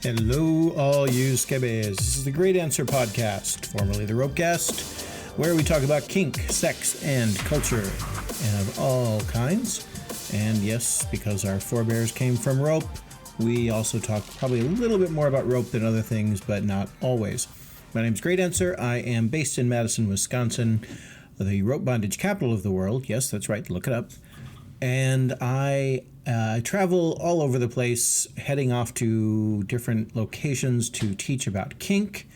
Hello, all you skebbies. This is the Great Answer Podcast, formerly the ROPECRAFT, where we talk about kink, sex, and culture, and of all kinds. And yes, because our forebears came from rope, we also talk probably a little bit more about rope than other things, but not always. My name's Great Answer. I am based in Madison, Wisconsin, the rope bondage capital of the world. Yes, that's right. Look it up. And I travel all over the place, heading off to different locations to teach about kink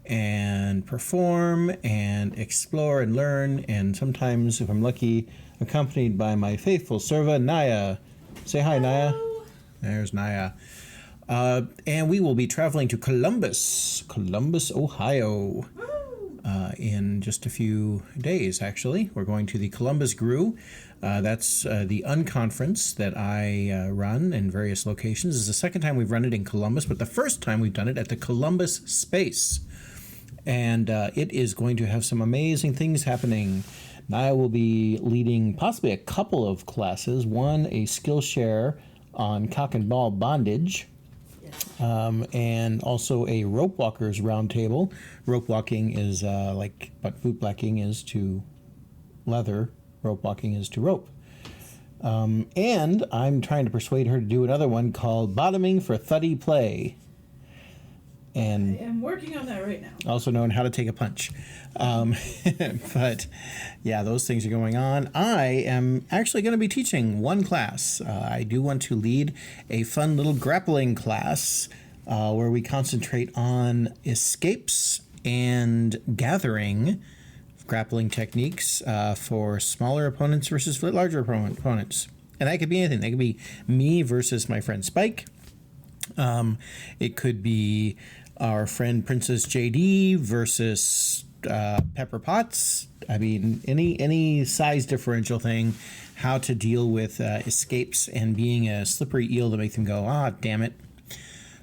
and perform and explore and learn, and sometimes, if I'm lucky, accompanied by my faithful servant, Naya. Say hi, Naya. There's Naya. And we will be traveling to Columbus, Ohio, in just a few days, actually. We're going to the Columbus GRU. That's the unconference that I run in various locations. This is the second time we've run it in Columbus, but the first time we've done it at the Columbus Space. And it is going to have some amazing things happening. Naya will be leading possibly a couple of classes. One, a Skillshare on cock and ball bondage. And also a rope walkers roundtable. Rope walking is like what bootblacking is to leather. Rope walking is to rope. And I'm trying to persuade her to do another one called Bottoming for Thuddy Play. And I am working on that right now. Also known how to take a punch. But yeah, those things are going on. I am actually going to be teaching one class. I do want to lead a fun little grappling class where we concentrate on escapes and gathering grappling techniques for smaller opponents versus larger opponents. And that could be anything. That could be me versus my friend Spike. It could be our friend Princess JD versus Pepper Potts. I mean, any size differential thing, how to deal with escapes and being a slippery eel to make them go, damn it.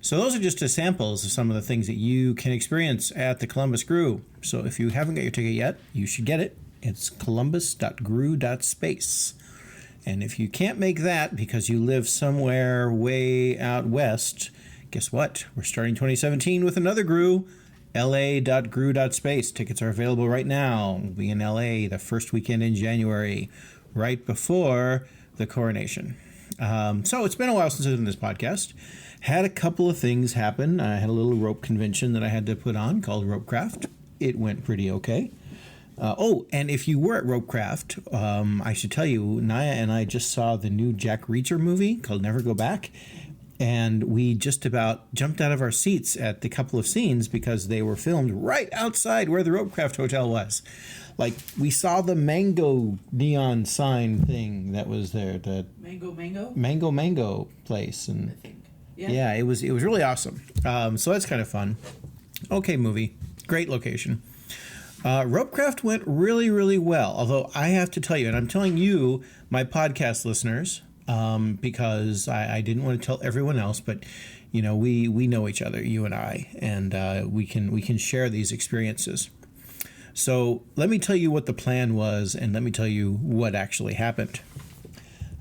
So those are just samples of some of the things that you can experience at the Columbus GRU. So if you haven't got your ticket yet, you should get it. It's columbus.gru.space. And if you can't make that because you live somewhere way out west, guess what? We're starting 2017 with another GRU, la.gru.space. Tickets are available right now. We'll be in LA the first weekend in January, right before the coronation. So it's been a while since I've done this podcast. Had a couple of things happen. I had a little rope convention that I had to put on called ROPECRAFT. It went pretty okay. And if you were at ROPECRAFT, I should tell you, Naya and I just saw the new Jack Reacher movie called Never Go Back. And we just about jumped out of our seats at the couple of scenes because they were filmed right outside where the ROPECRAFT Hotel was. Like, we saw the mango neon sign thing that was there. The Mango place. And I think. Yeah, it was really awesome. So that's kind of fun. Okay, movie. Great location. ROPECRAFT went really, really well. Although I have to tell you, and I'm telling you, my podcast listeners, because I didn't want to tell everyone else, but you know, we know each other, you and I, and we can share these experiences. So let me tell you what the plan was, and let me tell you what actually happened.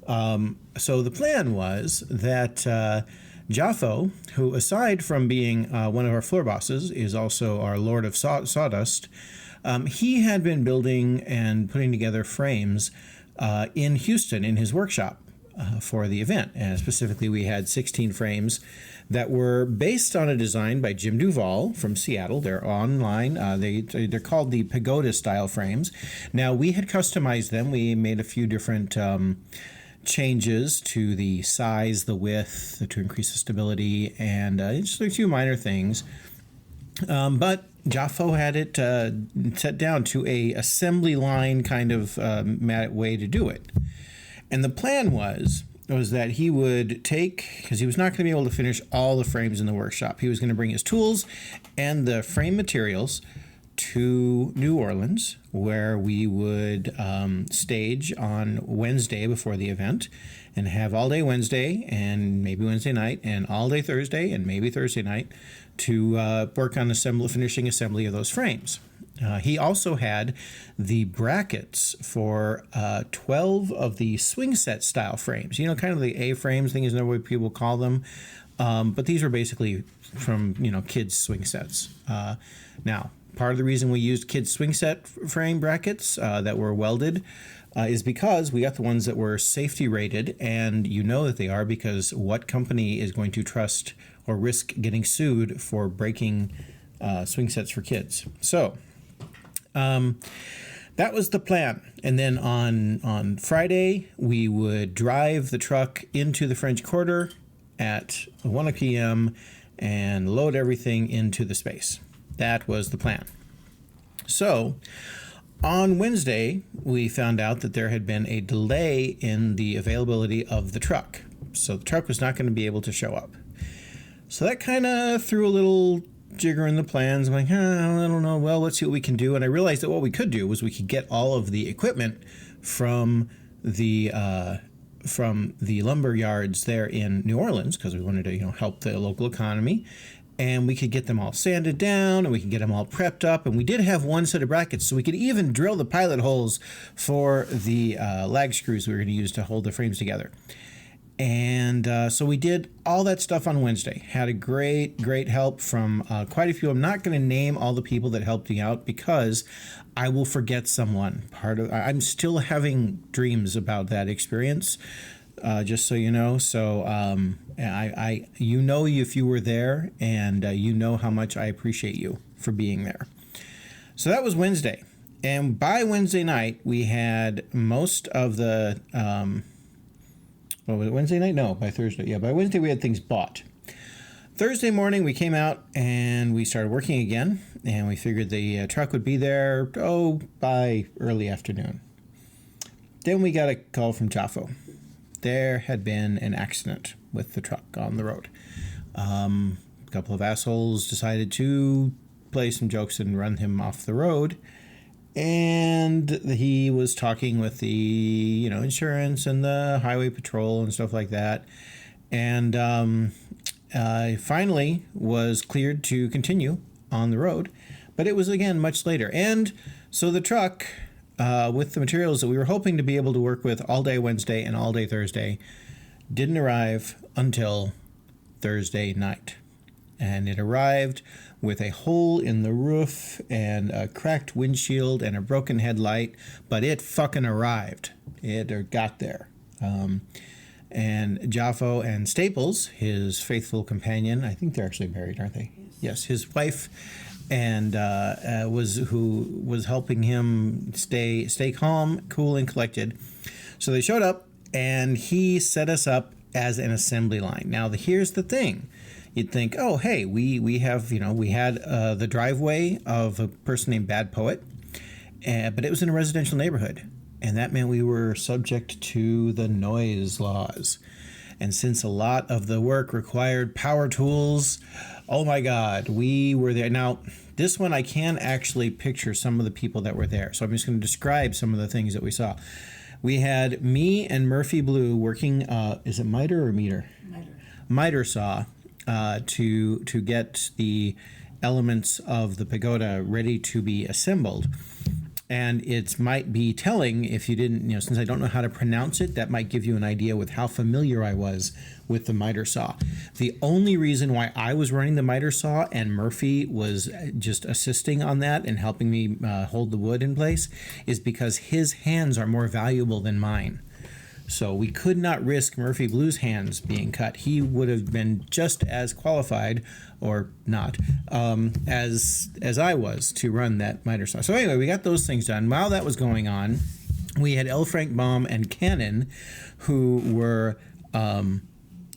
So the plan was that Jatho, who aside from being one of our floor bosses, is also our Lord of Sawdust. He had been building and putting together frames in Houston in his workshop for the event. And specifically, we had 16 frames that were based on a design by Jim Duvall from Seattle. They're online. They're called the Pagoda style frames. Now, we had customized them. We made a few different changes to the size, the width, to increase the stability, and just a few minor things. But Jatho had it set down to a assembly line kind of way to do it. And the plan was that he would take, because he was not going to be able to finish all the frames in the workshop, he was going to bring his tools and the frame materials to New Orleans, where we would stage on Wednesday before the event and have all day Wednesday and maybe Wednesday night and all day Thursday and maybe Thursday night to work on finishing assembly of those frames. He also had the brackets for 12 of the swing set style frames, you know, kind of the A-frames, thing is another way people call them. But these were basically from, kids swing sets. Now, part of the reason we used kids swing set frame brackets that were welded is because we got the ones that were safety rated, and you know that they are, because what company is going to trust or risk getting sued for breaking swing sets for kids? So that was the plan. And then on Friday, we would drive the truck into the French Quarter at 1 p.m. and load everything into the space. That was the plan. So on Wednesday, we found out that there had been a delay in the availability of the truck. So the truck was not going to be able to show up. So that kind of threw a little jigger in the plans. I'm like, I don't know. Well, let's see what we can do. And I realized that what we could do was we could get all of the equipment from the lumber yards there in New Orleans, because we wanted to, help the local economy. And we could get them all sanded down, and we could get them all prepped up. And we did have one set of brackets, so we could even drill the pilot holes for the lag screws we were going to use to hold the frames together. And so we did all that stuff on Wednesday. Had a great help from quite a few. I'm not going to name all the people that helped me out because I will forget someone. I'm still having dreams about that experience, just so you know. So if you were there, and you know how much I appreciate you for being there. So that was Wednesday. And by Wednesday night, we had most of the... was it Wednesday night? No, by Thursday. Yeah, by Wednesday we had things bought. Thursday morning we came out and we started working again, and we figured the truck would be there, by early afternoon. Then we got a call from Jaffo. There had been an accident with the truck on the road. A couple of assholes decided to play some jokes and run him off the road. And he was talking with the, insurance and the highway patrol and stuff like that. And finally was cleared to continue on the road. But it was, again, much later. And so the truck, with the materials that we were hoping to be able to work with all day Wednesday and all day Thursday, didn't arrive until Thursday night. And it arrived with a hole in the roof and a cracked windshield and a broken headlight, but it fucking arrived. It got there. And Jaffo and Staples, his faithful companion, I think they're actually married, aren't they? Yes, his wife, and who was helping him stay calm, cool, and collected. So they showed up, and he set us up as an assembly line. Now, here's the thing. You'd think, oh, hey, we have, we had the driveway of a person named Bad Poet, but it was in a residential neighborhood. And that meant we were subject to the noise laws. And since a lot of the work required power tools, oh my God, we were there. Now, this one, I can actually picture some of the people that were there. So I'm just going to describe some of the things that we saw. We had me and Murphy Blue working, is it miter or meter? Miter saw. To get the elements of the pagoda ready to be assembled. And it might be telling if you didn't, since I don't know how to pronounce it, that might give you an idea with how familiar I was with the miter saw. The only reason why I was running the miter saw and Murphy was just assisting on that and helping me hold the wood in place is because his hands are more valuable than mine. So we could not risk Murphy Blue's hands being cut. He would have been just as qualified, or not, as I was to run that miter saw. So anyway, we got those things done. While that was going on, we had L. Frank Baum and Cannon, who were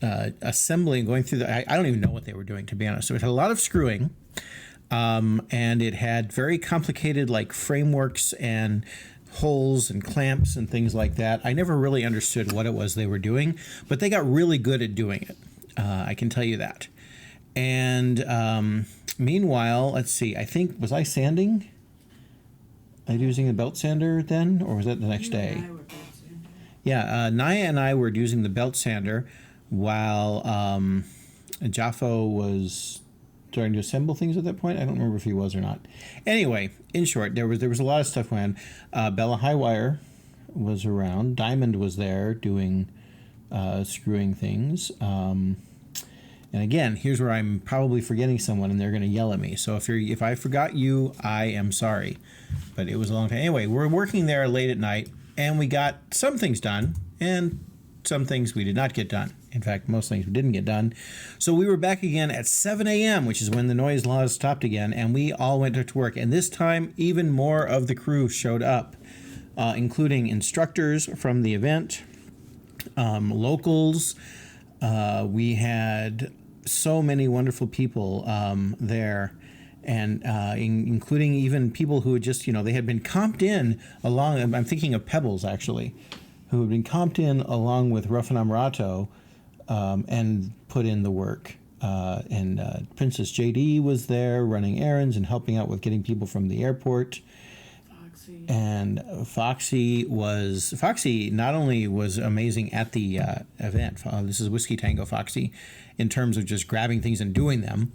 assembling, going through the... I don't even know what they were doing, to be honest. So it had a lot of screwing, and it had very complicated frameworks and holes and clamps and things like that. I never really understood what it was they were doing, but they got really good at doing it. I can tell you that. And meanwhile, let's see, I think, was I sanding? I using a belt sander then, or was that the next day? Yeah, Naya and I were using the belt sander while Jaffo was starting to assemble things at that point. I don't remember if he was or not. Anyway, in short, there was a lot of stuff going on. Bella Highwire was around. Diamond was there doing screwing things. And again, here's where I'm probably forgetting someone, and they're going to yell at me. So if I forgot you, I am sorry. But it was a long time. Anyway, we're working there late at night, and we got some things done, and some things we did not get done. In fact, most things we didn't get done. So we were back again at 7 a.m., which is when the noise laws stopped again, and we all went to work. And this time, even more of the crew showed up, including instructors from the event, locals. We had so many wonderful people there, and including even people who had just, they had been comped in along. I'm thinking of Pebbles, actually, who had been comped in along with Ruffin Amarato and put in the work. And Princess JD was there running errands and helping out with getting people from the airport. And Foxy not only was amazing at the event. This is Whiskey Tango Foxy, in terms of just grabbing things and doing them,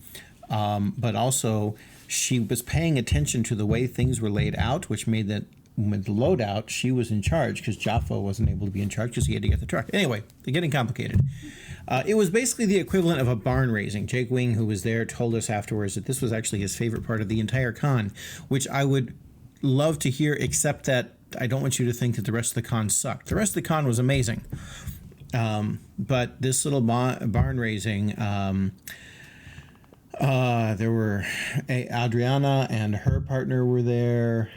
but also she was paying attention to the way things were laid out, which made that with the loadout, she was in charge because Jaffa wasn't able to be in charge because he had to get the truck. Anyway, they're getting complicated. It was basically the equivalent of a barn raising. Jake Wing, who was there, told us afterwards that this was actually his favorite part of the entire con, which I would love to hear, except that I don't want you to think that the rest of the con sucked. The rest of the con was amazing. But this little barn raising, there were Adriana and her partner were there.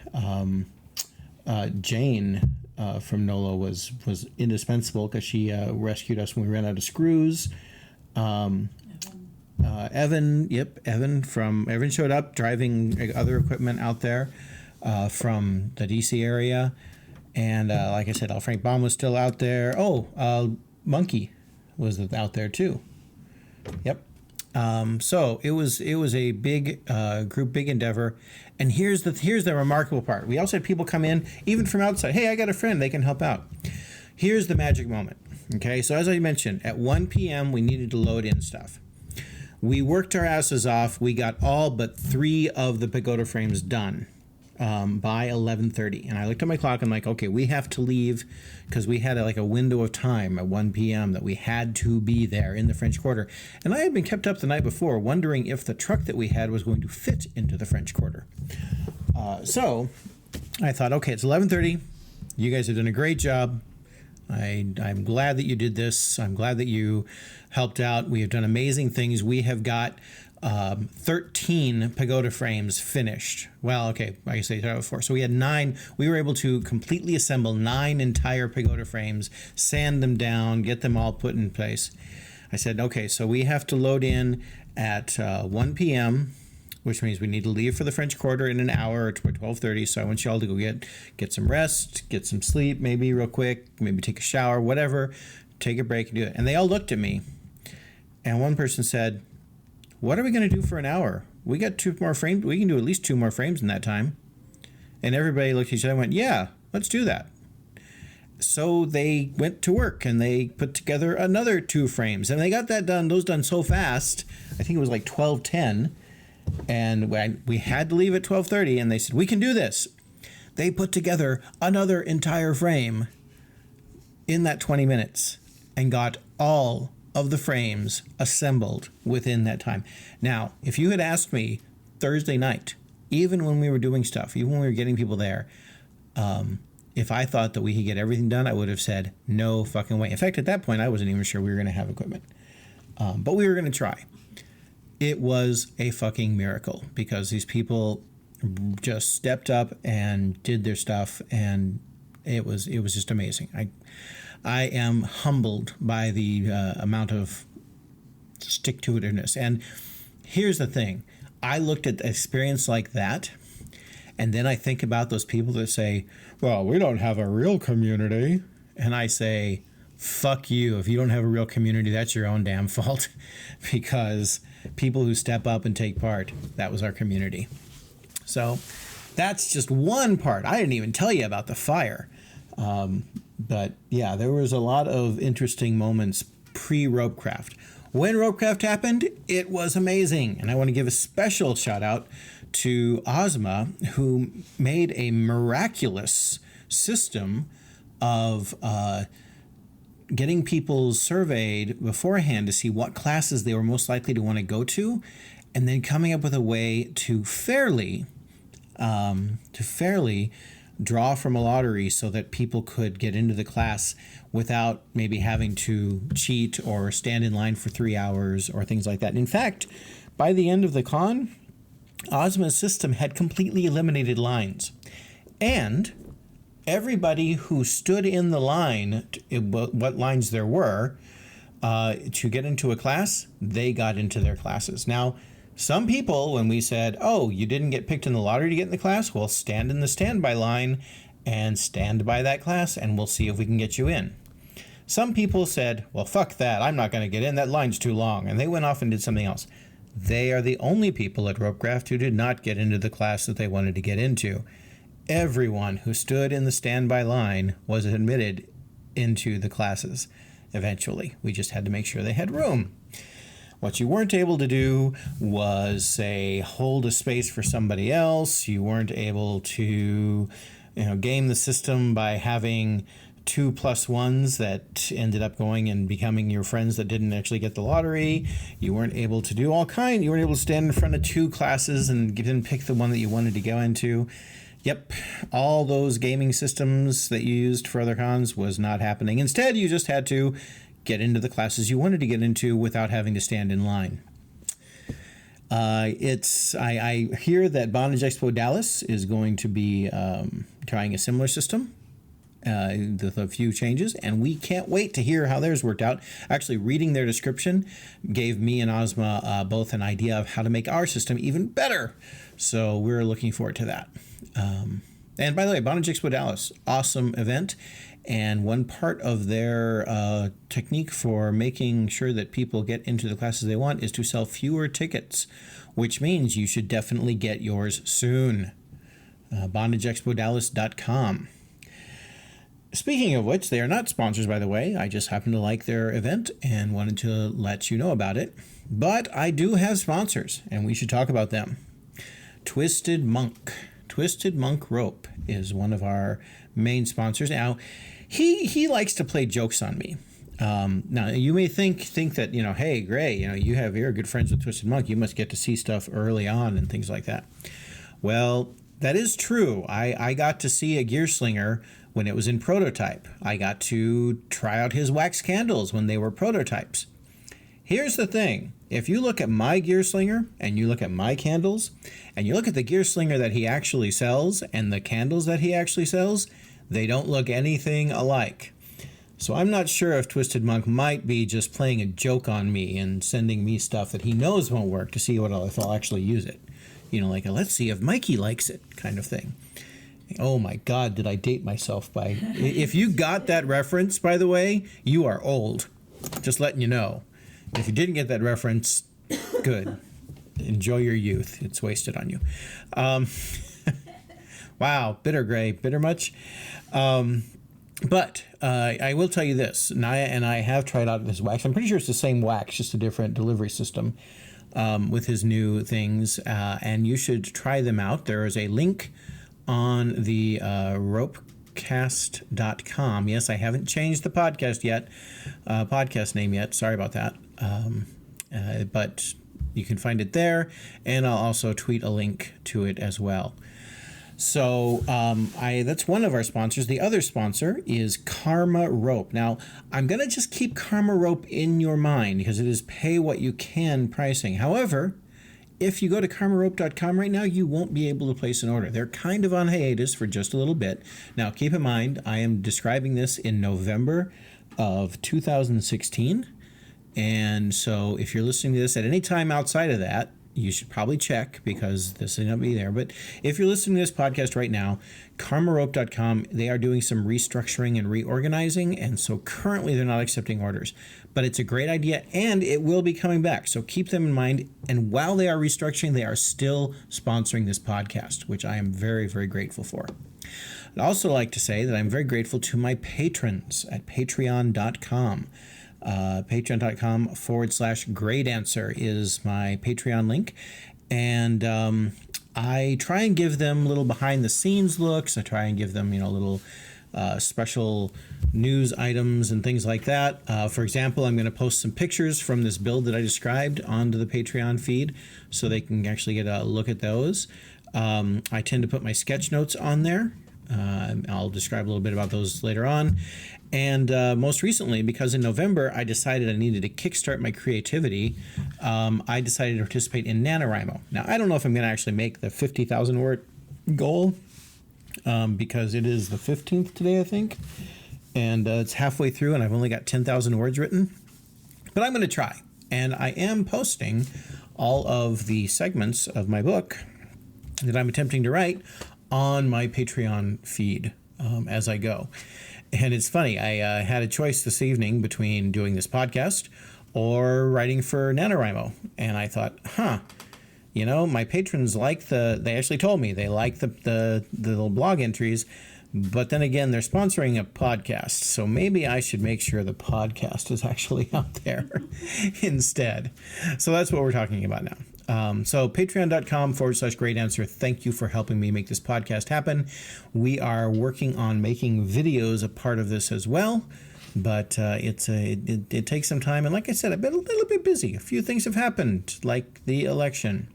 Jane from NOLA was indispensable because she rescued us when we ran out of screws. Evan showed up driving other equipment out there from the DC area. And like I said, Frank Baum was still out there. Monkey was out there too. Yep. So it was a big group, big endeavor. And here's the remarkable part. We also had people come in, even from outside. Hey, I got a friend, they can help out. Here's the magic moment. Okay, so as I mentioned, at 1 p.m. we needed to load in stuff. We worked our asses off. We got all but 3 of the pagoda frames done by 11:30. And I looked at my clock. I'm like, okay, we have to leave because we had a window of time at 1 p.m. that we had to be there in the French Quarter. And I had been kept up the night before wondering if the truck that we had was going to fit into the French Quarter. So I thought, okay, it's 11:30. You guys have done a great job. I'm glad that you did this. I'm glad that you helped out. We have done amazing things. We have got 13 pagoda frames finished. Well, okay, I guess they started with 4. So we had 9. We were able to completely assemble 9 entire pagoda frames, sand them down, get them all put in place. I said, okay, so we have to load in at 1 p.m., which means we need to leave for the French Quarter in an hour or 12:30. So I want you all to go get some rest, get some sleep, maybe real quick, maybe take a shower, whatever, take a break and do it. And they all looked at me. And one person said, what are we going to do for an hour? We got 2 more frames. We can do at least 2 more frames in that time. And everybody looked at each other and went, yeah, let's do that. So they went to work and they put together another 2 frames. And they got those done so fast. I think it was like 12:10. And we had to leave at 12:30. And they said, we can do this. They put together another entire frame in that 20 minutes and got all of the frames assembled within that time. Now, if you had asked me Thursday night, even when we were doing stuff, even when we were getting people there, if I thought that we could get everything done, I would have said no fucking way. In fact, at that point, I wasn't even sure we were going to have equipment. But we were going to try. It was a fucking miracle because these people just stepped up and did their stuff, and it was just amazing. I am humbled by the amount of stick-to-itiveness. And here's the thing. I looked at an experience like that, and then I think about those people that say, well, we don't have a real community. And I say, fuck you. If you don't have a real community, that's your own damn fault. Because people who step up and take part, that was our community. So that's just one part. I didn't even tell you about the fire. But yeah, there was a lot of interesting moments pre-ROPECRAFT. When ROPECRAFT happened, it was amazing. And I want to give a special shout out to Ozma, who made a miraculous system of getting people surveyed beforehand to see what classes they were most likely to want to go to, and then coming up with a way to fairly draw from a lottery so that people could get into the class without maybe having to cheat or stand in line for 3 hours or things like that. In fact, by the end of the con, Ozma's system had completely eliminated lines. And everybody who stood in the line, what lines there were, to get into a class, they got into their classes. Now, some people, when we said, oh, you didn't get picked in the lottery to get in the class, well, stand in the standby line and stand by that class, and we'll see if we can get you in. Some people said, well, fuck that. I'm not going to get in. That line's too long. And they went off and did something else. They are the only people at ROPECRAFT who did not get into the class that they wanted to get into. Everyone who stood in the standby line was admitted into the classes eventually. We just had to make sure they had room. What you weren't able to do was, say, hold a space for somebody else. You weren't able to, game the system by having 2 +1s that ended up going and becoming your friends that didn't actually get the lottery. You weren't able to do all kinds. You weren't able to stand in front of 2 classes and then pick the one that you wanted to go into. Yep, all those gaming systems that you used for other cons was not happening. Instead, you just had to get into the classes you wanted to get into without having to stand in line. I hear that Bondage Expo Dallas is going to be trying a similar system with a few changes, and we can't wait to hear how theirs worked out. Actually, reading their description gave me and Ozma both an idea of how to make our system even better. So we're looking forward to that. And by the way, Bondage Expo Dallas, awesome event. And one part of their technique for making sure that people get into the classes they want is to sell fewer tickets, which means you should definitely get yours soon. BondageExpoDallas.com. Speaking of which, they are not sponsors, by the way. I just happen to like their event and wanted to let you know about it. But I do have sponsors, and we should talk about them. Twisted Monk. Twisted Monk Rope is one of our main sponsors. Now, he likes to play jokes on me. Now, you may think that, hey, Gray, you're good friends with Twisted Monk. You must get to see stuff early on and things like that. Well, that is true. I got to see a gear slinger when it was in prototype. I got to try out his wax candles when they were prototypes. Here's the thing. If you look at my gear slinger and you look at my candles and you look at the gear slinger that he actually sells and the candles that he actually sells, they don't look anything alike. So I'm not sure if Twisted Monk might be just playing a joke on me and sending me stuff that he knows won't work to see if I'll actually use it. Like a let's see if Mikey likes it kind of thing. Oh my God, did I date myself by... If you got that reference, by the way, you are old. Just letting you know. If you didn't get that reference, good. Enjoy your youth. It's wasted on you. Wow, bitter, Gray. Bitter much? But I will tell you this. Naya and I have tried out this wax. I'm pretty sure it's the same wax, just a different delivery system with his new things. And you should try them out. There is a link on the ROPECAST.com. Yes, I haven't changed the podcast name yet. Sorry about that. But you can find it there, and I'll also tweet a link to it as well. So that's one of our sponsors. The other sponsor is Karma Rope. Now, I'm going to just keep Karma Rope in your mind because it is pay what you can pricing. However, if you go to karmarope.com right now, you won't be able to place an order. They're kind of on hiatus for just a little bit. Now, keep in mind, I am describing this in November of 2016. And so if you're listening to this at any time outside of that, you should probably check because this may not be there. But if you're listening to this podcast right now, karmarope.com, they are doing some restructuring and reorganizing. And so currently they're not accepting orders. But it's a great idea and it will be coming back. So keep them in mind. And while they are restructuring, they are still sponsoring this podcast, which I am very, very grateful for. I'd also like to say that I'm very grateful to my patrons at patreon.com. Patreon.com/GrayDancer is my Patreon link. And I try and give them little behind the scenes looks. I try and give them, little special news items and things like that. For example, I'm going to post some pictures from this build that I described onto the Patreon feed so they can actually get a look at those. I tend to put my sketch notes on there. I'll describe a little bit about those later on. And most recently, because in November I decided I needed to kickstart my creativity, I decided to participate in NaNoWriMo. Now, I don't know if I'm going to actually make the 50,000 word goal because it is the 15th today, I think. And it's halfway through and I've only got 10,000 words written. But I'm going to try. And I am posting all of the segments of my book that I'm attempting to write on my Patreon feed as I go. And it's funny, I had a choice this evening between doing this podcast or writing for NaNoWriMo. And I thought, my patrons like they actually told me they like the little blog entries, but then again, they're sponsoring a podcast. So maybe I should make sure the podcast is actually out there instead. So that's what we're talking about now. So patreon.com/great answer. Thank you for helping me make this podcast happen. We are working on making videos a part of this as well, but it takes some time. And like I said, I've been a little bit busy. A few things have happened, like the election.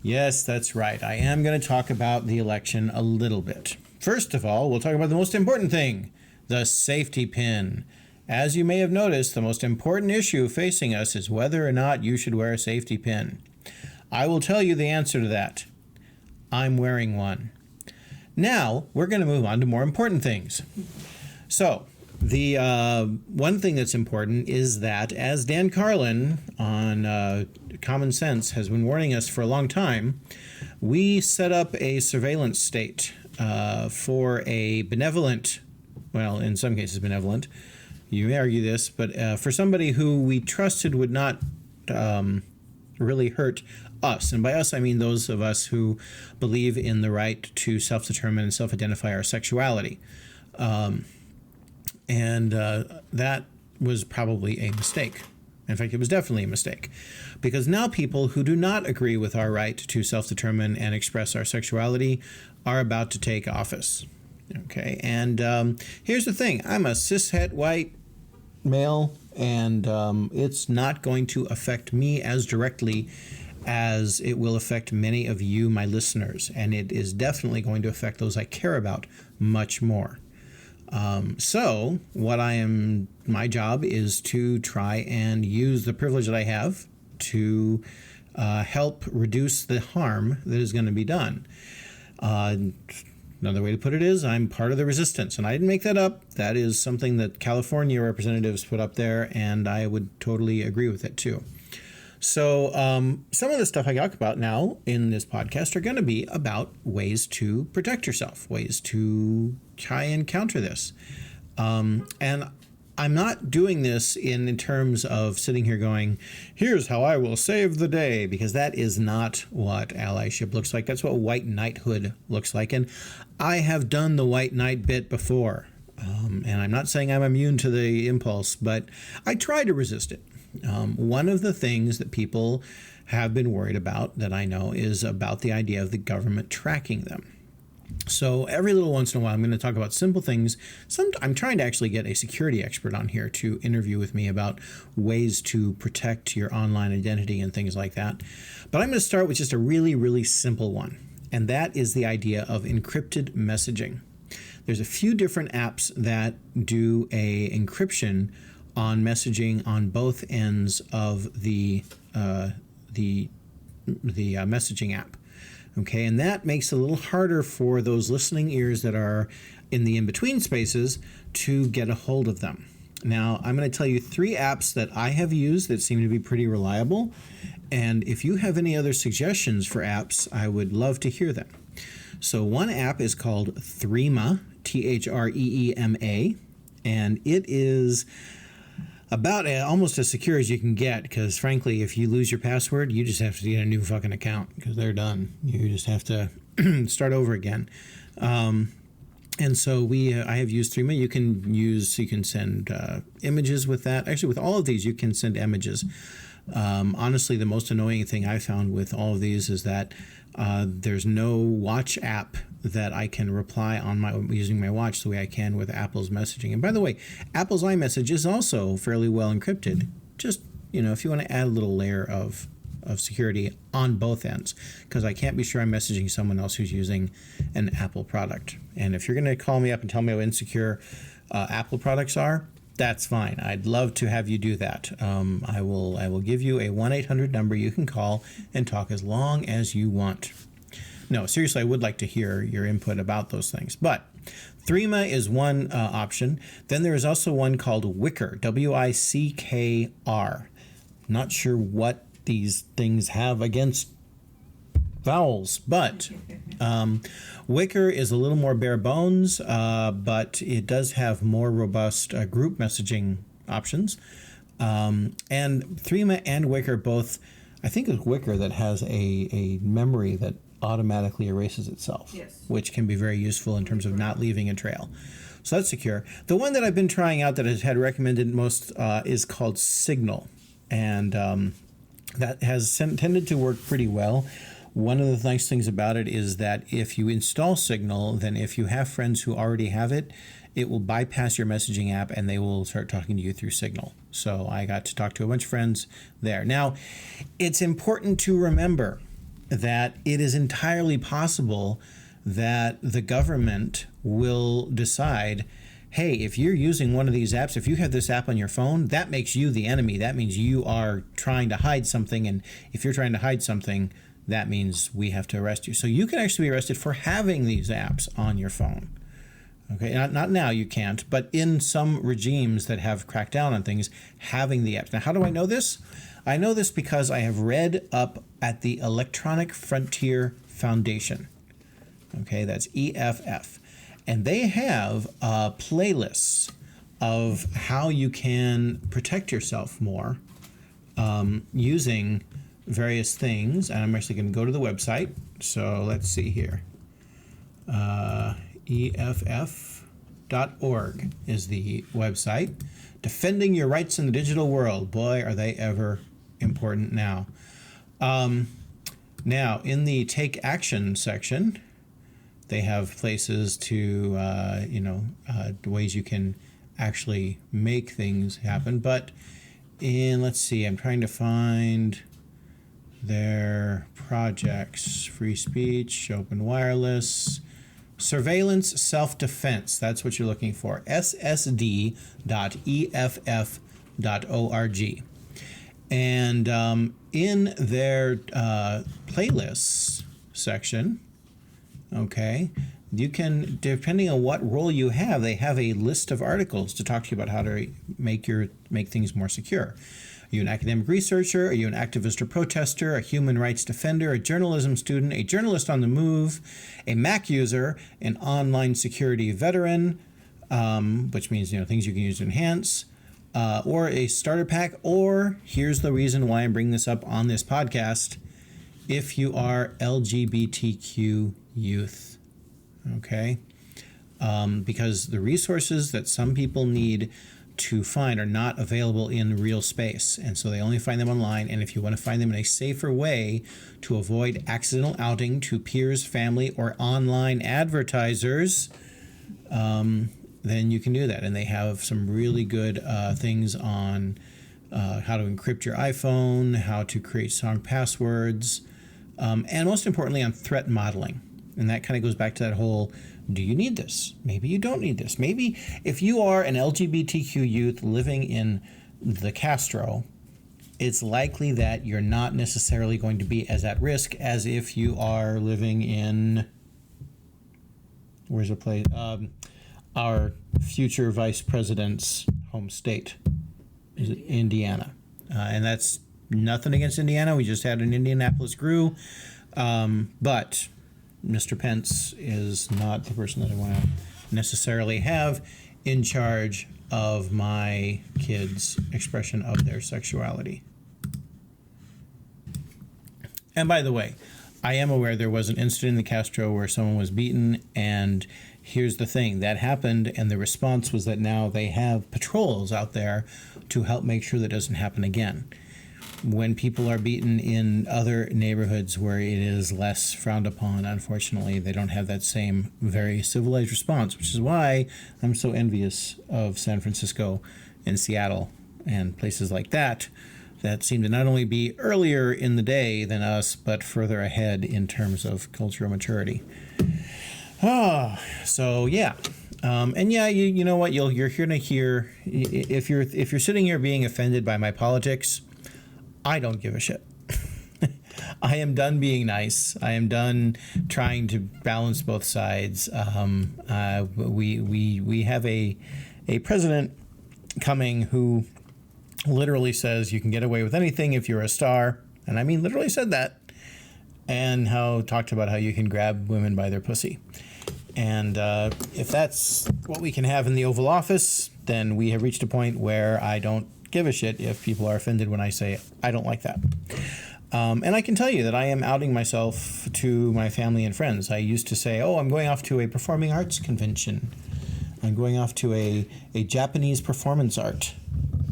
Yes, that's right. I am going to talk about the election a little bit. First of all, we'll talk about the most important thing, the safety pin. As you may have noticed, the most important issue facing us is whether or not you should wear a safety pin. I will tell you the answer to that. I'm wearing one. Now, we're going to move on to more important things. So, the one thing that's important is that, as Dan Carlin on Common Sense has been warning us for a long time, we set up a surveillance state for a benevolent, well, in some cases benevolent, you may argue this, but for somebody who we trusted would not really hurt us. And by us, I mean those of us who believe in the right to self-determine and self-identify our sexuality. And that was probably a mistake. In fact, it was definitely a mistake. Because now people who do not agree with our right to self-determine and express our sexuality are about to take office. Okay, and here's the thing. I'm a cishet white male, and it's not going to affect me as directly as it will affect many of you, my listeners, and it is definitely going to affect those I care about much more. So my job is to try and use the privilege that I have to help reduce the harm that is going to be done. Another way to put it is I'm part of the resistance, and I didn't make that up. That is something that California representatives put up there, and I would totally agree with it too. So some of the stuff I talk about now in this podcast are going to be about ways to protect yourself, ways to try and counter this. And I'm not doing this in terms of sitting here going, here's how I will save the day, because that is not what allyship looks like. That's what white knighthood looks like. And I have done the white knight bit before. And I'm not saying I'm immune to the impulse, but I try to resist it. One of the things that people have been worried about that I know is about the idea of the government tracking them. So every little once in a while, I'm going to talk about simple things. I'm trying to actually get a security expert on here to interview with me about ways to protect your online identity and things like that. But I'm going to start with just a really, really simple one. And that is the idea of encrypted messaging. There's a few different apps that do a encryption on messaging on both ends of the messaging app. Okay, and that makes it a little harder for those listening ears that are in the in-between spaces to get a hold of them. Now, I'm going to tell you 3 apps that I have used that seem to be pretty reliable. And if you have any other suggestions for apps, I would love to hear them. So one app is called Threema, Threema, and it is about almost as secure as you can get, because frankly, if you lose your password, you just have to get a new fucking account because they're done. You just have to start over again. And so I have used Threema. You can send images with that. Actually, with all of these, you can send images. Honestly, the most annoying thing I found with all of these is that there's no watch app that I can reply on using my watch the way I can with Apple's messaging. And by the way, Apple's iMessage is also fairly well encrypted. Just, if you want to add a little layer of security on both ends, because I can't be sure I'm messaging someone else who's using an Apple product. And if you're going to call me up and tell me how insecure Apple products are, that's fine. I'd love to have you do that. I will give you a 1-800 number you can call and talk as long as you want. No, seriously, I would like to hear your input about those things. But Threema is one option. Then there is also one called Wickr, Wickr. Not sure what these things have against vowels, but Wickr is a little more bare bones, but it does have more robust group messaging options. And Threema and Wickr both, I think it's Wickr that has a memory that automatically erases itself, yes, which can be very useful in terms of not leaving a trail. So that's secure. The one that I've been trying out that has had recommended most is called Signal, and that has tended to work pretty well. One of the nice things about it is that if you install Signal, then if you have friends who already have it, it will bypass your messaging app and they will start talking to you through Signal. So I got to talk to a bunch of friends there. Now, it's important to remember that it is entirely possible that the government will decide, hey, if you're using one of these apps, if you have this app on your phone, that makes you the enemy. That means you are trying to hide something. And if you're trying to hide something, that means we have to arrest you. So you can actually be arrested for having these apps on your phone. Okay, not now, you can't, but in some regimes that have cracked down on things, having the apps. Now, how do I know this? I know this because I have read up at the Electronic Frontier Foundation. Okay, that's EFF. And they have playlists of how you can protect yourself more using various things. And I'm actually going to go to the website. So let's see here. EFF.org is the website. Defending your rights in the digital world. Boy, are they ever important now. Now, in the Take Action section, they have places to, ways you can actually make things happen. But let's see, I'm trying to find their projects. Free speech, open wireless, surveillance, self-defense. That's what you're looking for. ssd.eff.org. And in their playlists section, okay, you can, depending on what role you have, they have a list of articles to talk to you about how to make things more secure. Are you an academic researcher? Are you an activist or protester? A human rights defender? A journalism student? A journalist on the move? A Mac user? An online security veteran? Which means, things you can use to enhance. Or a starter pack, or here's the reason why I'm bringing this up on this podcast, if you are LGBTQ youth, okay? Because the resources that some people need to find are not available in real space, and so they only find them online, and if you want to find them in a safer way to avoid accidental outing to peers, family, or online advertisers, then you can do that. And they have some really good things on how to encrypt your iPhone, how to create strong passwords, and most importantly on threat modeling. And that kind of goes back to that whole, do you need this? Maybe you don't need this. Maybe if you are an LGBTQ youth living in the Castro, it's likely that you're not necessarily going to be as at risk as if you are living in, where's the place? Our future vice president's home state, is it Indiana? And that's nothing against Indiana. We just had an Indianapolis GRU, but Mr. Pence is not the person that I want to necessarily have in charge of my kids' expression of their sexuality. And by the way, I am aware there was an incident in the Castro where someone was beaten, and here's the thing, that happened, and the response was that now they have patrols out there to help make sure that doesn't happen again. when people are beaten in other neighborhoods where it is less frowned upon, unfortunately, they don't have that same very civilized response, which is why I'm so envious of San Francisco and Seattle and places like that seem to not only be earlier in the day than us, but further ahead in terms of cultural maturity. So yeah. And yeah, you know what, you're going to hear, if you're sitting here being offended by my politics, I don't give a shit. I am done being nice. I am done trying to balance both sides. We have a president coming who literally says you can get away with anything if you're a star, and I mean literally said that, and talked about how you can grab women by their pussy. And if that's what we can have in the Oval Office, then we have reached a point where I don't give a shit if people are offended when I say I don't like that. And I can tell you that I am outing myself to my family and friends. I used to say, I'm going off to a performing arts convention. I'm going off to a Japanese performance art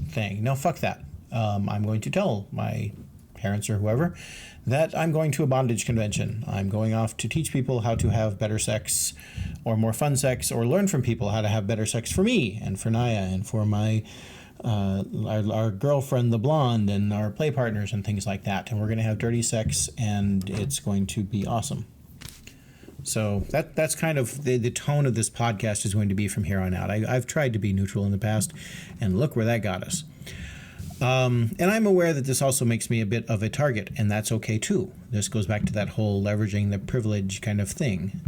thing. No, fuck that. I'm going to tell my parents or whoever that I'm going to a bondage convention. I'm going off to teach people how to have better sex or more fun sex, or learn from people how to have better sex for me and for Naya and for my our girlfriend, the blonde, and our play partners and things like that. And we're going to have dirty sex, and it's going to be awesome. So that's kind of the tone of this podcast is going to be from here on out. I've tried to be neutral in the past, and look where that got us. And I'm aware that this also makes me a bit of a target, and that's okay too. This goes back to that whole leveraging the privilege kind of thing.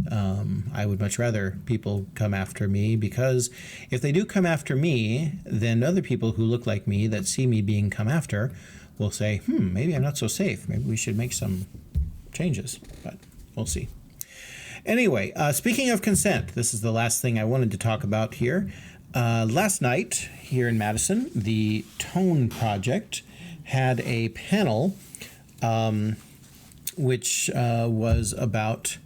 I would much rather people come after me, because if they do come after me, then other people who look like me that see me being come after will say, maybe I'm not so safe. Maybe we should make some changes, but we'll see. Anyway, speaking of consent, this is the last thing I wanted to talk about here. Last night here in Madison, the Tone Project had a panel which was about,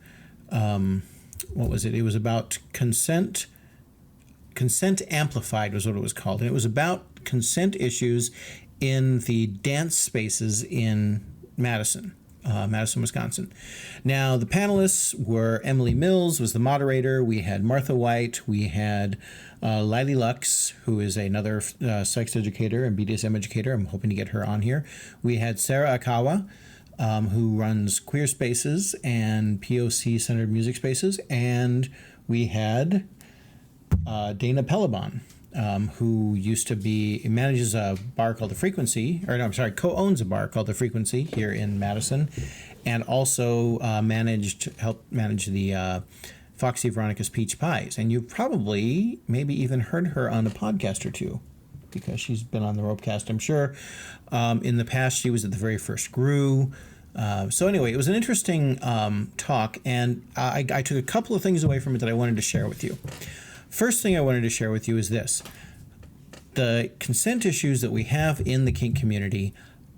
what was it? It was about consent amplified was what it was called. And it was about consent issues in the dance spaces in Madison, Wisconsin. Now, the panelists were Emily Mills was the moderator. We had Martha White. We had Lily Lux, who is another sex educator and BDSM educator. I'm hoping to get her on here. We had Sarah Akawa, who runs Queer Spaces and POC-centered music spaces. And we had Dana Pelabon, who manages a bar called The Frequency, co-owns a bar called The Frequency here in Madison, and also helped manage the Foxy Veronica's Peach Pies. And you've probably maybe even heard her on a podcast or two, because she's been on the ROPECRAFT, I'm sure. In the past, she was at the very first GRU. So anyway, it was an interesting talk, and I took a couple of things away from it that I wanted to share with you. First thing I wanted to share with you is this. The consent issues that we have in the kink community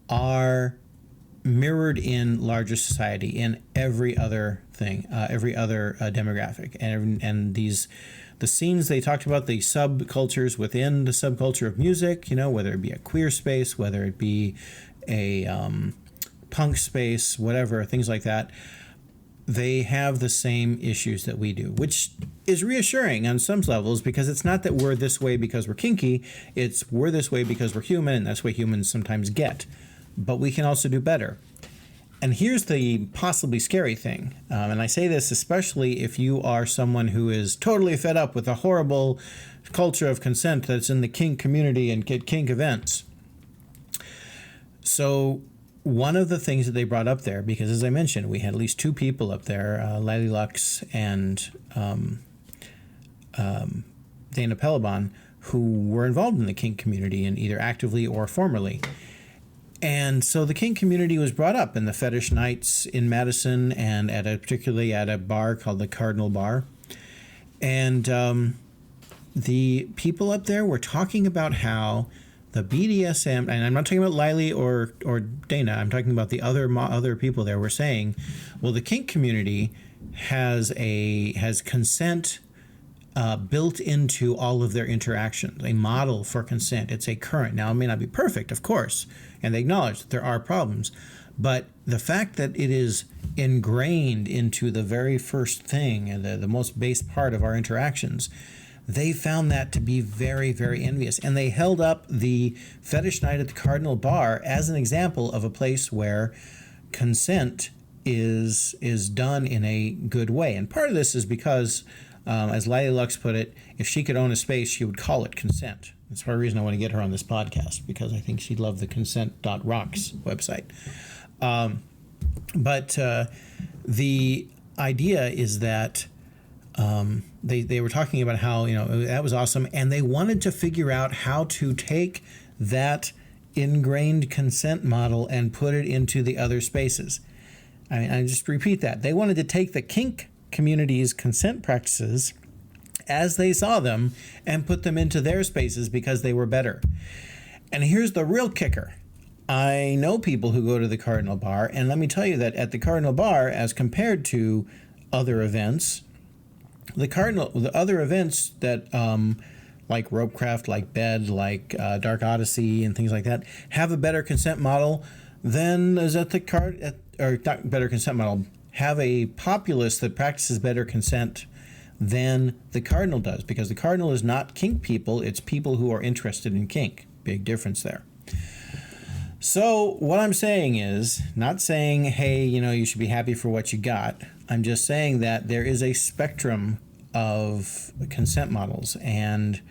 are mirrored in larger society, in every other thing, every other demographic. And the scenes they talked about, the subcultures within the subculture of music, whether it be a queer space, whether it be a punk space, whatever, things like that, they have the same issues that we do, which is reassuring on some levels, because it's not that we're this way because we're kinky, it's we're this way because we're human, and that's what humans sometimes get. But we can also do better. And here's the possibly scary thing, and I say this especially if you are someone who is totally fed up with the horrible culture of consent that's in the kink community and at kink events. So one of the things that they brought up there, because as I mentioned, we had at least two people up there, Lily Lux and Dana Pelabon, who were involved in the kink community, and either actively or formerly. And so the kink community was brought up in the fetish nights in Madison, and particularly at a bar called the Cardinal Bar. And the people up there were talking about how the BDSM, and I'm not talking about Lily or Dana, I'm talking about the other people there, were saying, well, the kink community has consent built into all of their interactions, a model for consent. It's a current. Now, it may not be perfect, of course, and they acknowledge that there are problems, but the fact that it is ingrained into the very first thing and the most base part of our interactions, they found that to be very, very envious. And they held up the fetish night at the Cardinal Bar as an example of a place where consent is done in a good way. And part of this is because, as Lily Lux put it, if she could own a space, she would call it consent. That's part of the reason I want to get her on this podcast, because I think she'd love the consent.rocks website. But the idea is that they were talking about how, that was awesome, and they wanted to figure out how to take that ingrained consent model and put it into the other spaces. I just repeat that. They wanted to take the kink community's consent practices as they saw them and put them into their spaces because they were better. And here's the real kicker. I know people who go to the Cardinal Bar, and let me tell you that at the Cardinal Bar, as compared to other events, the other events that like ROPECRAFT, like BED, like Dark Odyssey, and things like that, have a better consent model than is at the or not better consent model, have a populace that practices better consent than the Cardinal does, because the Cardinal is not kink people, it's people who are interested in kink. Big difference there. So what I'm saying is, not saying, hey, you should be happy for what you got. I'm just saying that there is a spectrum of consent models, and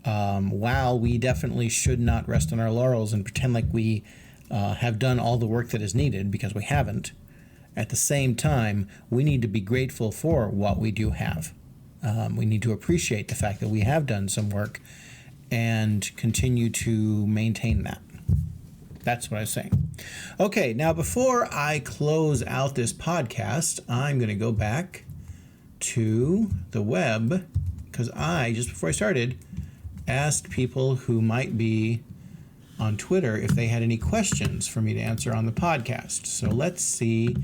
while we definitely should not rest on our laurels and pretend like we have done all the work that is needed, because we haven't, at the same time, we need to be grateful for what we do have. We need to appreciate the fact that we have done some work and continue to maintain that. That's what I was saying. Okay, now before I close out this podcast, I'm going to go back to the web, because just before I started, asked people who might be on Twitter if they had any questions for me to answer on the podcast. So let's see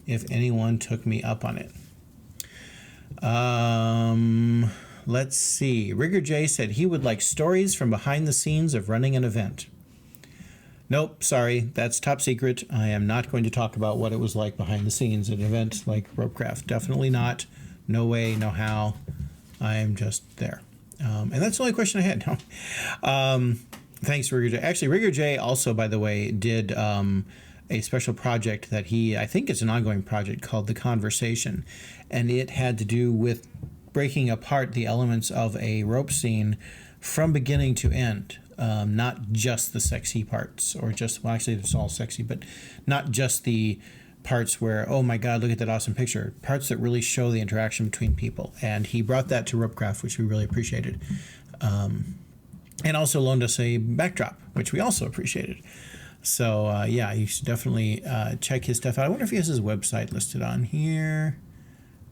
if anyone took me up on it. Let's see. Rigger J said he would like stories from behind the scenes of running an event. Nope, sorry, that's top secret. I am not going to talk about what it was like behind the scenes at an event like ROPECRAFT. Definitely not. No way, no how. I am just there. And that's the only question I had. No. Thanks, Rigger J. Actually, Rigger J also, by the way, did a special project that I think it's an ongoing project called The Conversation. And it had to do with breaking apart the elements of a rope scene from beginning to end. Not just the sexy parts, or just, well, actually it's all sexy, but not just the parts where, oh my God, look at that awesome picture. Parts that really show the interaction between people. And he brought that to ROPECRAFT, which we really appreciated. And also loaned us a backdrop, which we also appreciated. So, yeah, you should definitely check his stuff out. I wonder if he has his website listed on here.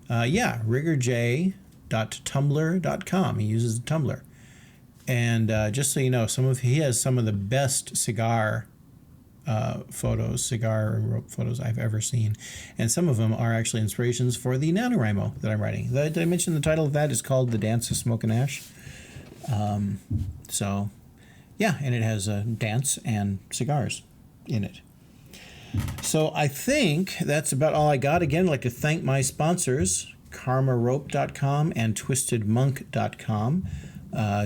Yeah, riggerj.tumblr.com. He uses Tumblr. And just so you know, he has some of the best cigar and rope photos I've ever seen. And some of them are actually inspirations for the NaNoWriMo that I'm writing. Did I mention the title of that is called The Dance of Smoke and Ash? So, yeah, and it has a dance and cigars in it. So I think that's about all I got. Again, I'd like to thank my sponsors, KarmaRope.com and TwistedMonk.com.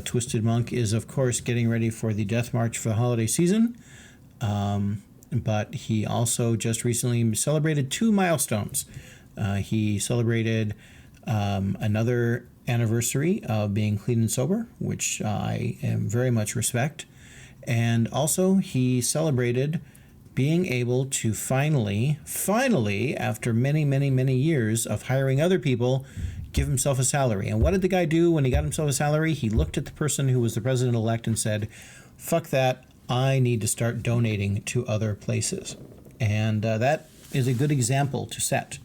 Twisted Monk is, of course, getting ready for the Death March for the holiday season. But he also just recently celebrated 2 milestones. He celebrated another anniversary of being clean and sober, which I very much respect. And also he celebrated being able to finally, after many, many, many years of hiring other people, give himself a salary. And what did the guy do when he got himself a salary? He looked at the person who was the president-elect and said, fuck that, I need to start donating to other places. And that is a good example to set.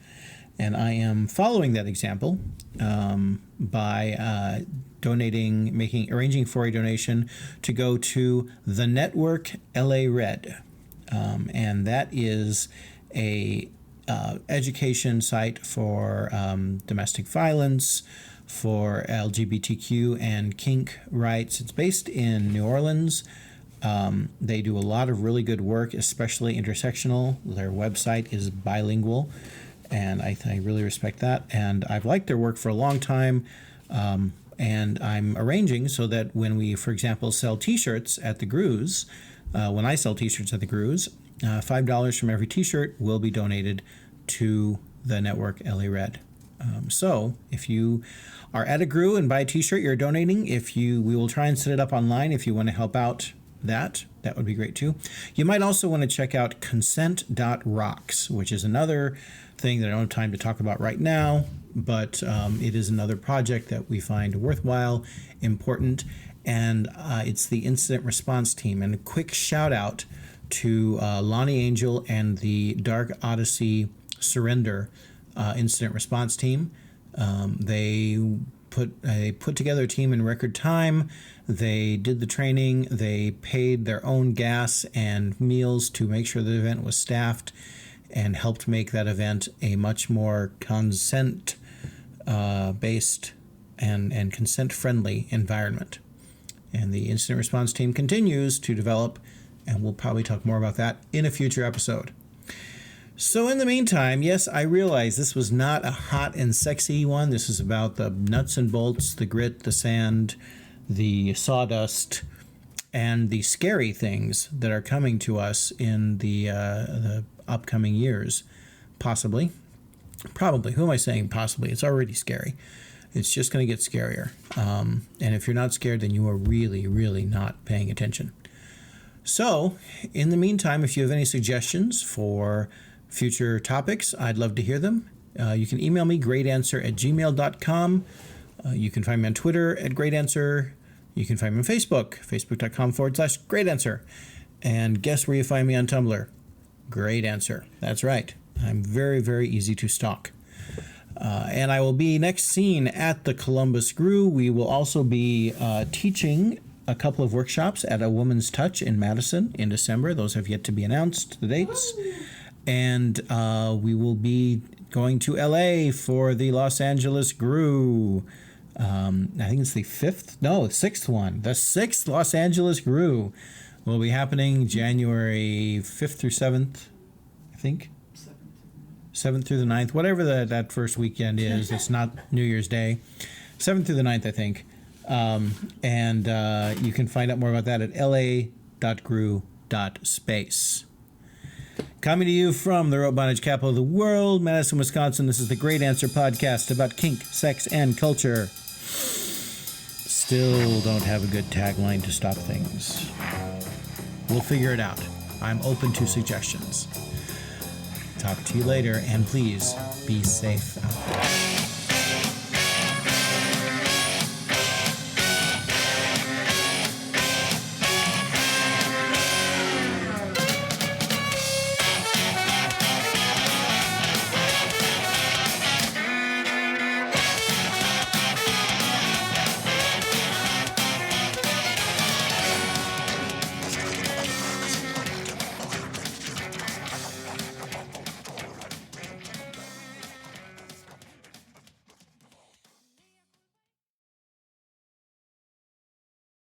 And I am following that example by arranging for a donation to go to the Network LA Red. And that is a education site for domestic violence, for LGBTQ and kink rights. It's based in New Orleans. They do a lot of really good work, especially intersectional. Their website is bilingual, and I really respect that. And I've liked their work for a long time. And I'm arranging so that when we, for example, sell T-shirts at the Grooves, when I sell T-shirts at the Grooves, $5 from every T-shirt will be donated to the network LA Red. So if you are at a Groo and buy a T-shirt, you're donating. We will try and set it up online if you want to help out that would be great too. You might also want to check out consent.rocks, which is another thing that I don't have time to talk about right now, but it is another project that we find worthwhile, important, and it's the incident response team. And a quick shout out to Lonnie Angel and the Dark Odyssey Surrender incident response team. They put together a team in record time. They did the training. They paid their own gas and meals to make sure the event was staffed, and helped make that event a much more consent based and consent friendly environment. And the incident response team continues to develop, and we'll probably talk more about that in a future episode. So in the meantime, yes, I realize this was not a hot and sexy one. This is about the nuts and bolts, the grit, the sand, the sawdust, and the scary things that are coming to us in the upcoming years. Possibly. Probably. Who am I saying possibly? It's already scary. It's just going to get scarier. And if you're not scared, then you are really, really not paying attention. So, in the meantime, if you have any suggestions for future topics, I'd love to hear them. You can email me, greatanswer@gmail.com. You can find me on Twitter @greatanswer. You can find me on Facebook, facebook.com/greatanswer. And guess where you find me on Tumblr? Great Answer. That's right. I'm very, very easy to stalk. And I will be next seen at the Columbus Groo. We will also be teaching a couple of workshops at A Woman's Touch in Madison in December. Those have yet to be announced, the dates. And we will be going to LA for the Los Angeles Groo. I think it's the sixth one. The 6th Los Angeles Groo will be happening January 5th through 7th, I think. 7th through the 9th, whatever that first weekend is. It's not New Year's Day. 7th through the 9th, I think. And you can find out more about that at la.groo.space. Coming to you from the rope bondage capital of the world, Madison, Wisconsin, this is the Great Answer podcast about kink, sex, and culture. Still don't have a good tagline to stop things. We'll figure it out. I'm open to suggestions. Talk to you later, and please be safe out there.